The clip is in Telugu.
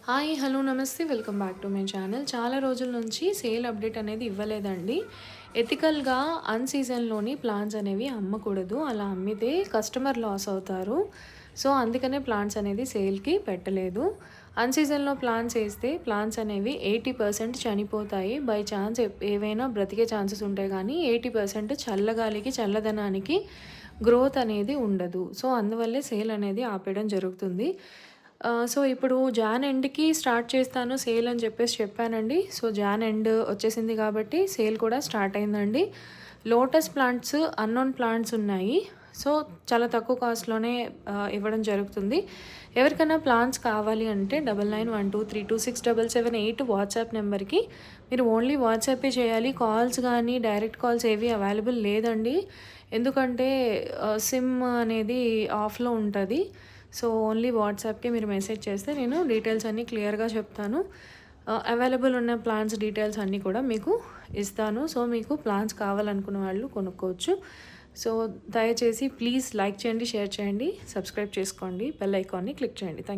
హాయ్ హలో నమస్తే welcome back to my channel. చాలా రోజుల నుంచి సేల్ అప్డేట్ అనేది ఇవ్వలేదండి. ఎథికల్గా అన్సీజన్లోని ప్లాంట్స్ అనేవి అమ్మకూడదు. అలా అమ్మితే కస్టమర్ లాస్ అవుతారు. సో అందుకనే ప్లాంట్స్ అనేది సేల్కి పెట్టలేదు. అన్సీజన్లో ప్లాంట్స్ వేస్తే ప్లాంట్స్ అనేవి 80% చనిపోతాయి. బై ఛాన్స్ ఏవైనా బ్రతికే ఛాన్సెస్ ఉంటాయి, కానీ 80% చల్లగాలికి చల్లదనానికి గ్రోత్ అనేది ఉండదు. సో అందువల్లే సేల్ అనేది ఆపేయడం జరుగుతుంది. సో ఇప్పుడు జాన్ ఎండ్‌కి స్టార్ట్ చేస్తాను సేల్ అని చెప్పానండి. సో జాన్ ఎండ్ వచ్చేసింది కాబట్టి సేల్ కూడా స్టార్ట్ అయిందండి. లోటస్ ప్లాంట్స్, అన్నోన్ ప్లాంట్స్ ఉన్నాయి. సో చాలా తక్కువ కాస్ట్‌లోనే ఇవ్వడం జరుగుతుంది. ఎవరికైనా ప్లాన్స్ కావాలి అంటే 9912326778 వాట్సాప్ నెంబర్‌కి మీరు ఓన్లీ వాట్సాపే చేయాలి. కాల్స్ గానీ, డైరెక్ట్ కాల్స్ ఏవి అవైలబుల్ లేదండి. ఎందుకంటే సిమ్ అనేది ఆఫ్‌లో ఉంటది. సో ఓన్లీ వాట్సాప్‌కి మీరు మెసేజ్ చేస్తే నేను డీటెయిల్స్ అన్నీ క్లియర్‌గా చెప్తాను. అవైలబుల్ ఉన్న ప్లాన్స్ డీటెయిల్స్ అన్నీ కూడా మీకు ఇస్తాను. సో మీకు ప్లాన్స్ కావాలనుకున్న వాళ్ళు కొనుక్కోవచ్చు. సో దయచేసి ప్లీజ్ లైక్ చేయండి, షేర్ చేయండి, సబ్స్క్రైబ్ చేసుకోండి, బెల్ ఐకాన్ని క్లిక్ చేయండి. Thank you.